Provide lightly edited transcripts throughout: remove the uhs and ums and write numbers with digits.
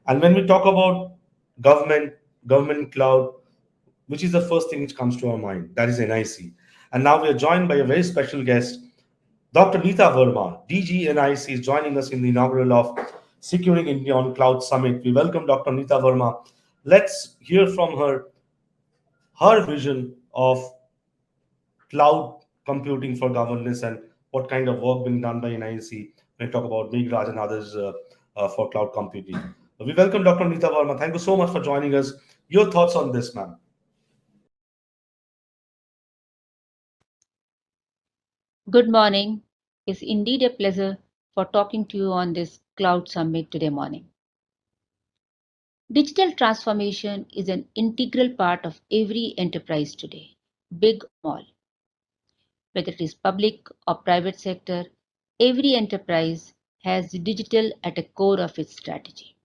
And when we talk about government, government cloud, which is the first thing which comes to our mind? That is NIC. And now we are joined by a very special guest, Dr. Neeta Verma, DG NIC, is joining us in the inaugural of Securing India on Cloud Summit. We welcome Dr. Neeta Verma. Let's hear from her vision of cloud computing for governance and what kind of work being done by NIC when we talk about Migraj and others for cloud computing. We welcome Dr. Neeta Verma. Thank you so much for joining us. Your thoughts on this, ma'am? Good morning. It's indeed a pleasure for talking to you on this Cloud Summit today morning. Digital transformation is an integral part of every enterprise today, big or small. Whether it is public or private sector, every enterprise has digital at the core of its strategy.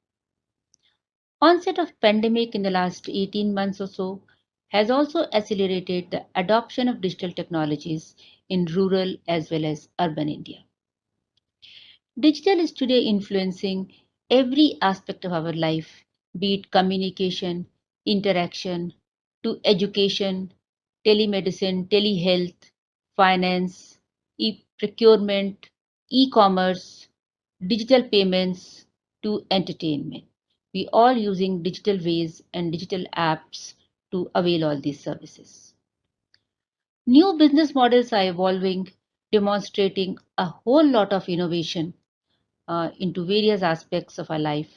Onset of pandemic in the last 18 months or so has also accelerated the adoption of digital technologies in rural as well as urban India. Digital is today influencing every aspect of our life, be it communication, interaction, to education, telemedicine, telehealth, finance, procurement, e commerce, digital payments, to entertainment. We all using digital ways and digital apps to avail all these services. New business models are evolving, demonstrating a whole lot of innovation into various aspects of our life.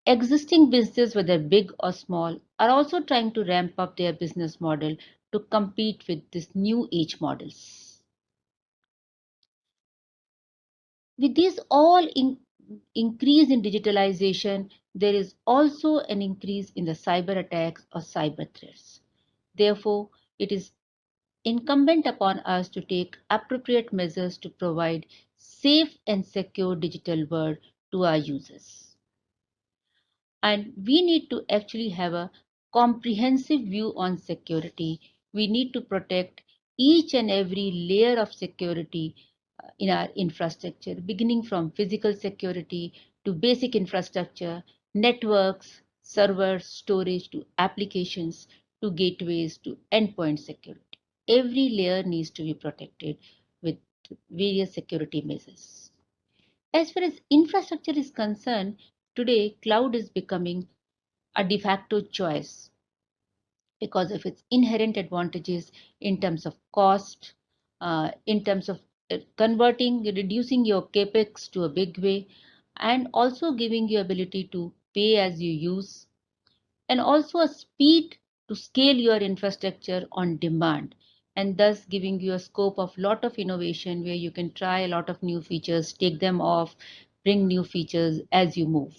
Existing businesses, whether big or small, are also trying to ramp up their business model to compete with these new age models. With this increase in digitalization, there is also an increase in the cyber attacks or cyber threats. Therefore, it is incumbent upon us to take appropriate measures to provide safe and secure digital world to our users. And we need to actually have a comprehensive view on security. We need to protect each and every layer of security in our infrastructure, beginning from physical security to basic infrastructure, networks, servers, storage, to applications, to gateways, to endpoint security. Every layer needs to be protected with various security measures. As far as infrastructure is concerned, today cloud is becoming a de facto choice because of its inherent advantages in terms of cost, in terms of reducing your capex to a big way, and also giving you ability to pay as you use, and also a speed to scale your infrastructure on demand, and thus giving you a scope of lot of innovation where you can try a lot of new features, take them off, bring new features as you move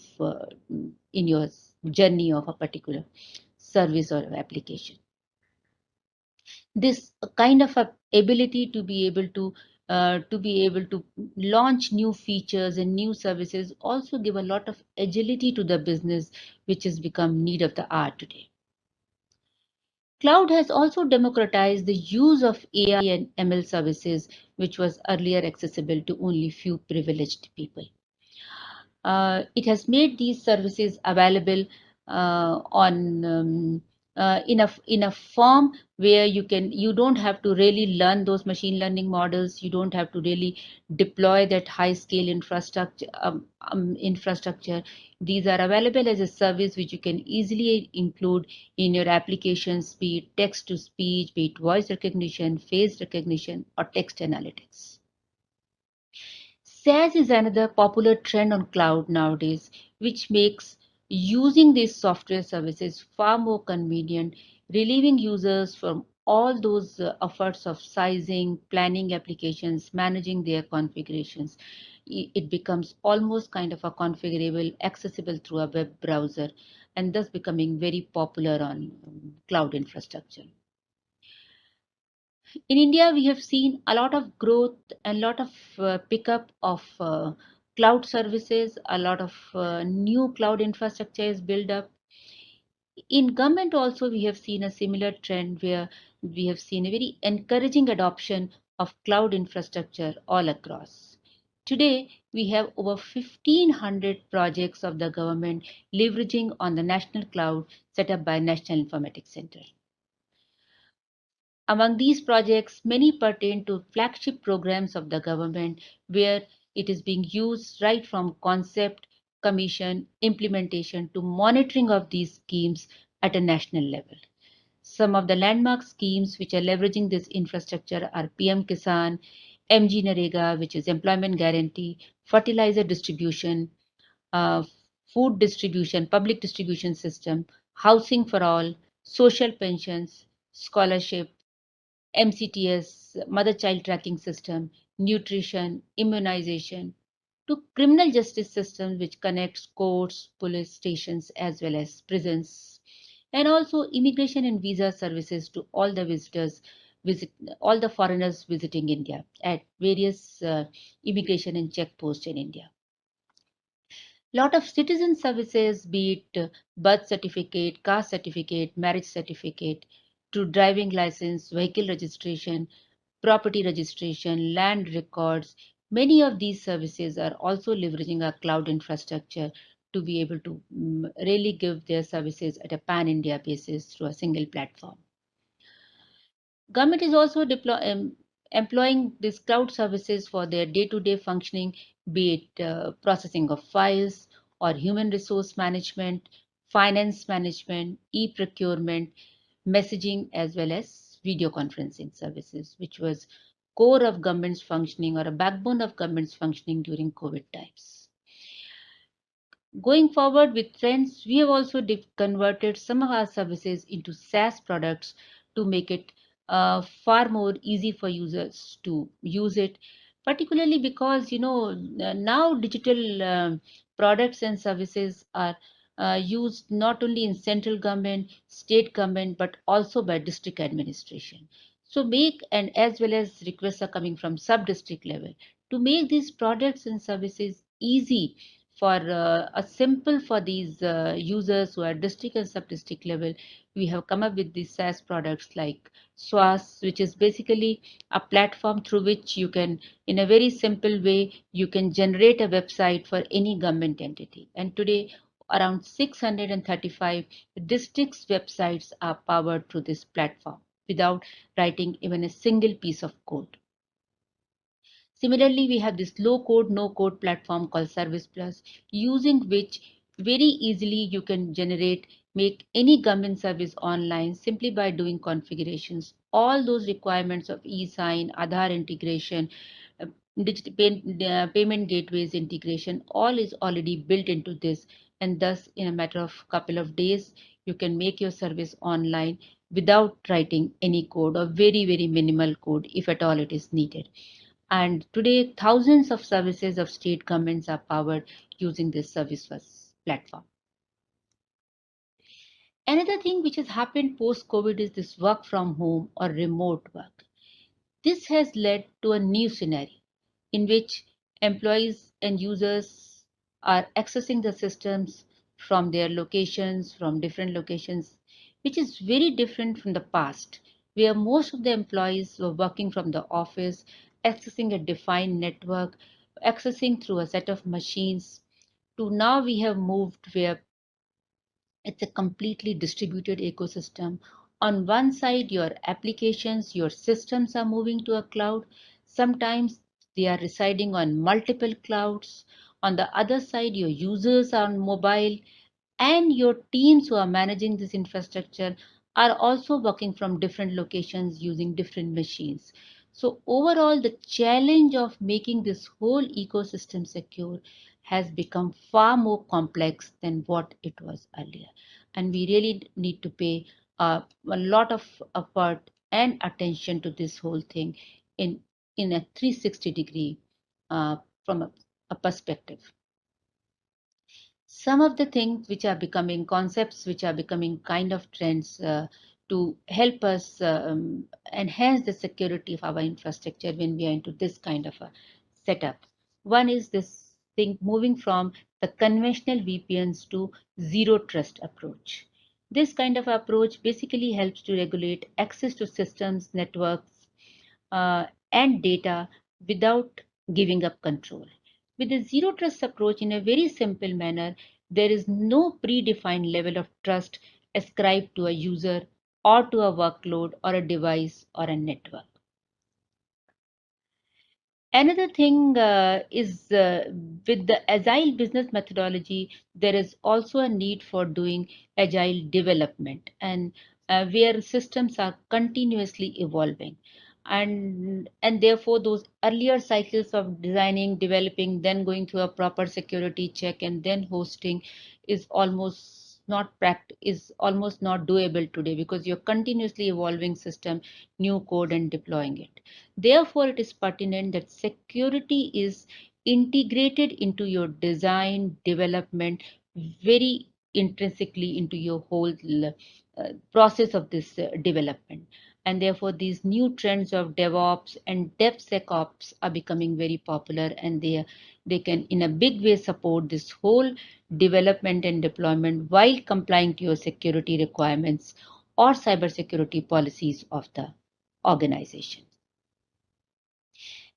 in your journey of a particular service or application. This kind of a ability to be able to launch new features and new services also give a lot of agility to the business, which has become need of the hour today. Cloud has also democratized the use of AI and ML services, which was earlier accessible to only few privileged people. It has made these services available on in a form where you don't have to really learn those machine learning models. You don't have to really deploy that high scale infrastructure. These are available as a service which you can easily include in your applications, be it text to speech, be it voice recognition, face recognition, or text analytics. SaaS is another popular trend on cloud nowadays, which makes using these software services far more convenient, relieving users from all those efforts of sizing, planning applications, managing their configurations. It becomes almost kind of a configurable, accessible through a web browser, and thus becoming very popular on cloud infrastructure. In India, we have seen a lot of growth and a lot of pickup of cloud services, a lot of new cloud infrastructure is built up. In government also, we have seen a similar trend where we have seen a very encouraging adoption of cloud infrastructure all across. Today, we have over 1,500 projects of the government leveraging on the national cloud set up by National Informatics Center. Among these projects, many pertain to flagship programs of the government where it is being used right from concept, commission, implementation to monitoring of these schemes at a national level. Some of the landmark schemes which are leveraging this infrastructure are PM Kisan, MG Narega, which is employment guarantee, fertilizer distribution, uh, food distribution, public distribution system, housing for all, social pensions, scholarship, MCTS, mother child tracking system, nutrition, immunization, to criminal justice system which connects courts, police stations as well as prisons, and also immigration and visa services to all the visitors visit all the foreigners visiting India at various immigration and checkposts in India. Lot of citizen services, be it birth certificate, caste certificate, marriage certificate, to driving license, vehicle registration, property registration, land records. Many of these services are also leveraging our cloud infrastructure to be able to really give their services at a pan-India basis through a single platform. Government is also employing these cloud services for their day-to-day functioning, be it processing of files or human resource management, finance management, e-procurement, messaging, as well as video conferencing services, which was core of government's functioning or a backbone of government's functioning during COVID times. Going forward with trends, we have also converted some of our services into SaaS products to make it far more easy for users to use it, particularly because now digital products and services are used not only in central government, state government, but also by district administration. So make, and as well as requests are coming from sub-district level, to make these products and services easy for a simple for these users who are district and sub-district level. We have come up with these SaaS products like SWAS, which is basically a platform through which you can, in a very simple way, you can generate a website for any government entity. And today, around 635 districts' websites are powered through this platform without writing even a single piece of code. Similarly, we have this low code, no code platform called Service Plus, using which very easily you can make any government service online simply by doing configurations. All those requirements of e-sign, Aadhaar integration, uh, payment gateways integration, all is already built into this. And thus, in a matter of couple of days, you can make your service online without writing any code or very, very minimal code, if at all it is needed. And today, thousands of services of state governments are powered using this service first platform. Another thing which has happened post COVID is this work from home or remote work. This has led to a new scenario in which employees and users are accessing the systems from their locations, from different locations, which is very different from the past, where most of the employees were working from the office, accessing a defined network, accessing through a set of machines, to now we have moved where it's a completely distributed ecosystem. On one side, your applications, your systems are moving to a cloud. Sometimes they are residing on multiple clouds. On the other side, your users are on mobile, and your teams who are managing this infrastructure are also working from different locations using different machines. So overall, the challenge of making this whole ecosystem secure has become far more complex than what it was earlier. And we really need to pay a lot of effort and attention to this whole thing in, in a 360-degree from a perspective. Some of the things which are becoming concepts, which are becoming kind of trends to help us enhance the security of our infrastructure when we are into this kind of a setup. One is this thing moving from the conventional VPNs to zero trust approach. This kind of approach basically helps to regulate access to systems, networks, and data without giving up control. With the zero trust approach, in a very simple manner, there is no predefined level of trust ascribed to a user or to a workload or a device or a network. Another thing is with the agile business methodology, there is also a need for doing agile development and where systems are continuously evolving. And therefore those earlier cycles of designing, developing, then going through a proper security check and then hosting is almost not doable today because you're continuously evolving system, new code and deploying it. Therefore, it is pertinent that security is integrated into your design, development, very intrinsically into your whole process of this development. And therefore, these new trends of DevOps and DevSecOps are becoming very popular, and they can, in a big way, support this whole development and deployment while complying to your security requirements or cybersecurity policies of the organization.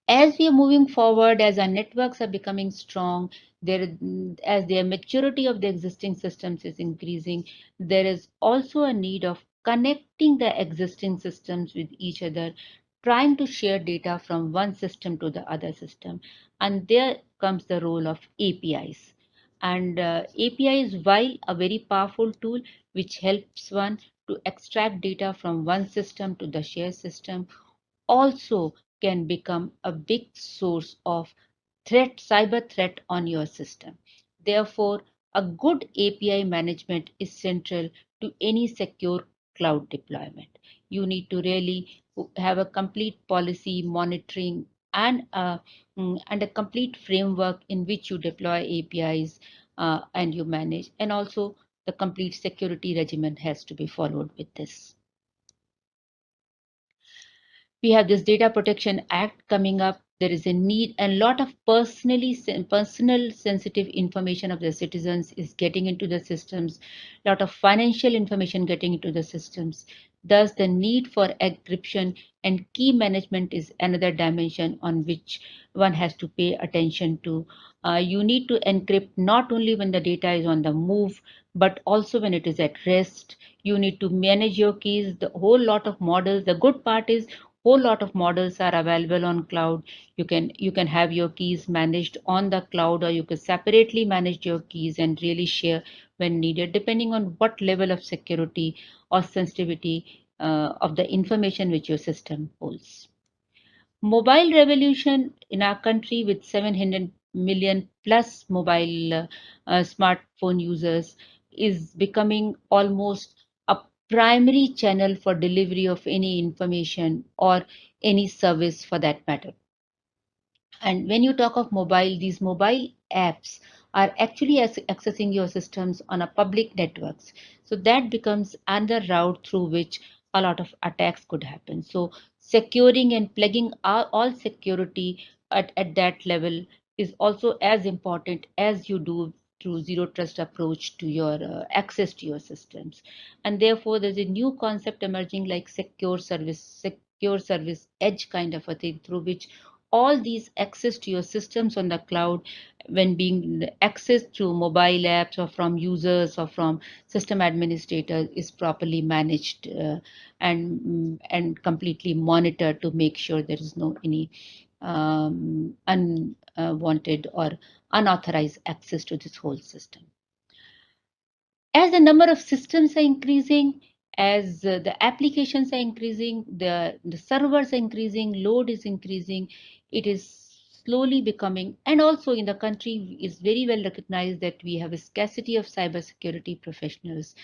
As we are moving forward, as our networks are becoming strong, as the maturity of the existing systems is increasing, there is also a need of connecting the existing systems with each other, trying to share data from one system to the other system. And there comes the role of APIs. And API is, while a very powerful tool which helps one to extract data from one system to the shared system, also can become a big source of cyber threat on your system. Therefore, a good API management is central to any secure cloud deployment. You need to really have a complete policy monitoring and a complete framework in which you deploy APIs and you manage, and also the complete security regimen has to be followed with this. We have this Data Protection Act coming up. There is a need, and a lot of personal sensitive information of the citizens is getting into the systems, a lot of financial information getting into the systems. Thus, the need for encryption and key management is another dimension on which one has to pay attention to. You need to encrypt not only when the data is on the move, but also when it is at rest. You need to manage your keys, the whole lot of models. The good part is whole lot of models are available on cloud. You can have your keys managed on the cloud, or you can separately manage your keys and really share when needed, depending on what level of security or sensitivity of the information which your system holds. Mobile revolution in our country with 700 million plus mobile smartphone users is becoming almost a primary channel for delivery of any information or any service for that matter. And when you talk of mobile, these mobile apps are actually accessing your systems on a public networks. So that becomes another route through which a lot of attacks could happen. So securing and plugging all security at that level is also as important as you do through zero trust approach to your access to your systems. And therefore there's a new concept emerging like secure service edge kind of a thing, through which all these access to your systems on the cloud, when being accessed through mobile apps or from users or from system administrators, is properly managed and completely monitored to make sure there is no any unwanted or unauthorized access to this whole system. As the number of systems are increasing, as the applications are increasing, the servers are increasing, load is increasing, it is slowly becoming, and also in the country is very well recognized that we have a scarcity of cybersecurity professionals.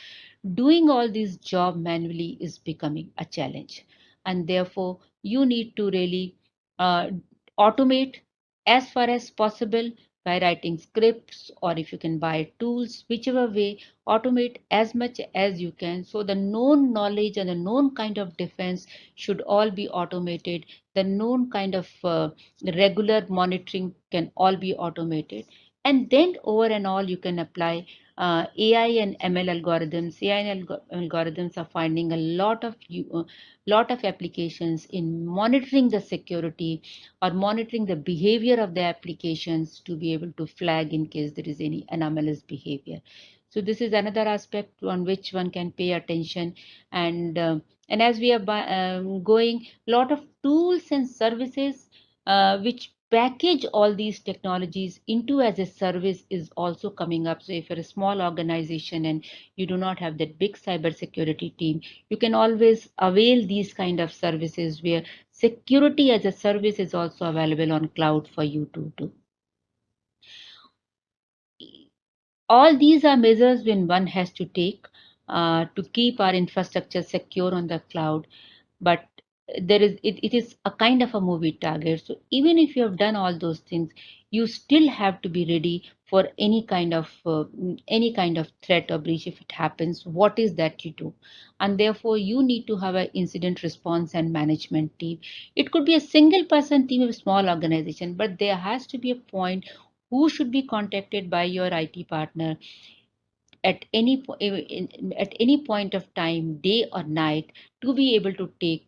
Doing all this job manually is becoming a challenge, and therefore you need to really uh, automate as far as possible by writing scripts, or if you can buy tools, whichever way, automate as much as you can. So the known knowledge and the known kind of defense should all be automated. The known kind of regular monitoring can all be automated. And then over and all, you can apply AI and ML algorithms. AI and algorithms are finding a lot of applications in monitoring the security or monitoring the behavior of the applications to be able to flag in case there is any anomalous behavior. So this is another aspect on which one can pay attention, and as we are going, lot of tools and services which package all these technologies into as a service is also coming up. So if you're a small organization and you do not have that big cybersecurity team, you can always avail these kind of services where security as a service is also available on cloud for you to do. All these are measures when one has to take to keep our infrastructure secure on the cloud. But it is a kind of a movie target. So even if you have done all those things, you still have to be ready for any kind of threat or breach. If it happens, what is that you do? And therefore you need to have an incident response and management team. It could be a single person team of a small organization, but there has to be a point who should be contacted by your IT partner at at any point of time, day or night, to be able to take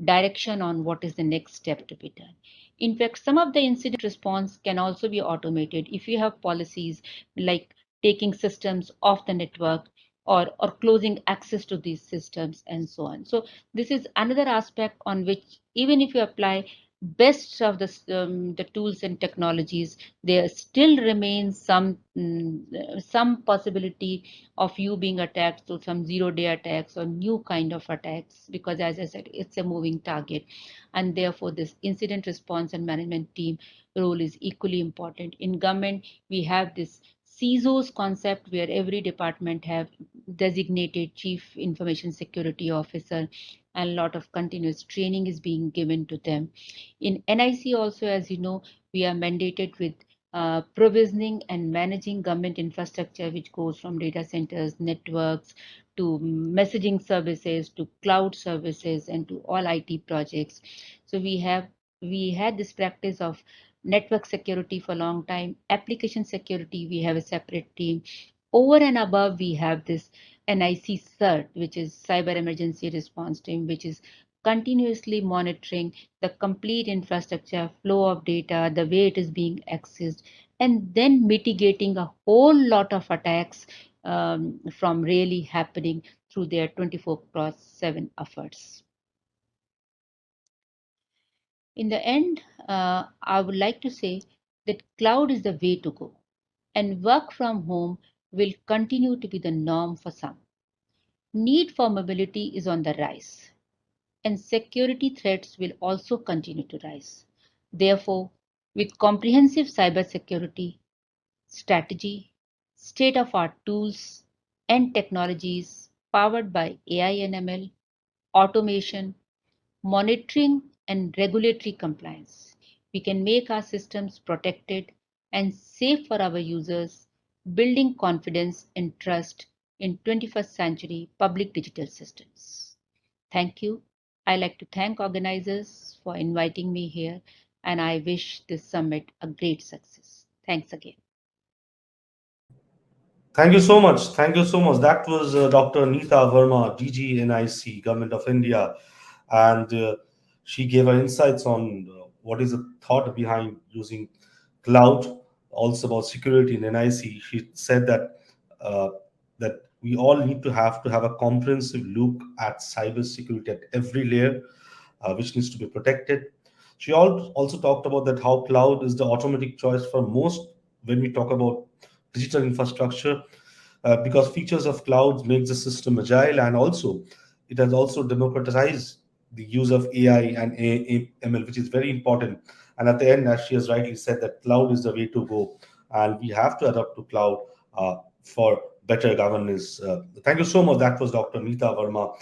direction on what is the next step to be done. In fact, some of the incident response can also be automated if you have policies like taking systems off the network, or closing access to these systems and so on. So this is another aspect on which, even if you apply best of the tools and technologies, there still remains some possibility of you being attacked through some zero-day attacks or new kind of attacks, because as I said, it's a moving target, and therefore this incident response and management team role is equally important. In government, we have this CISO's concept where every department have designated chief information security officer, and a lot of continuous training is being given to them. In NIC also, as you know, we are mandated with provisioning and managing government infrastructure, which goes from data centers, networks, to messaging services, to cloud services, and to all IT projects. So we had this practice of network security for a long time. Application security, we have a separate team. Over and above, we have this NIC CERT, which is Cyber Emergency Response Team, which is continuously monitoring the complete infrastructure, flow of data, the way it is being accessed, and then mitigating a whole lot of attacks from really happening through their 24/7 efforts. In the end, I would like to say that cloud is the way to go, and work from home will continue to be the norm for some. Need for mobility is on the rise, and security threats will also continue to rise. Therefore, with comprehensive cybersecurity strategy, state of art tools, and technologies powered by AI and ML, automation, monitoring, and regulatory compliance, we can make our systems protected and safe for our users, building confidence and trust in 21st century public digital systems. Thank you. I like to thank organizers for inviting me here, and I wish this summit a great success. Thanks again. Thank you so much. Thank you so much. That was Dr. Neeta Verma, DGNIC, Government of India, and she gave her insights on what is the thought behind using cloud, also about security in NIC. She said uh, that we all need to have a comprehensive look at cyber security at every layer, which needs to be protected. She also talked about that how cloud is the automatic choice for most when we talk about digital infrastructure, because features of clouds make the system agile, and also it has also democratized the use of AI and ML, which is very important. And at the end, as she has rightly said, that cloud is the way to go, and we have to adapt to cloud for better governance. Thank you so much. That was Dr. Neeta Verma.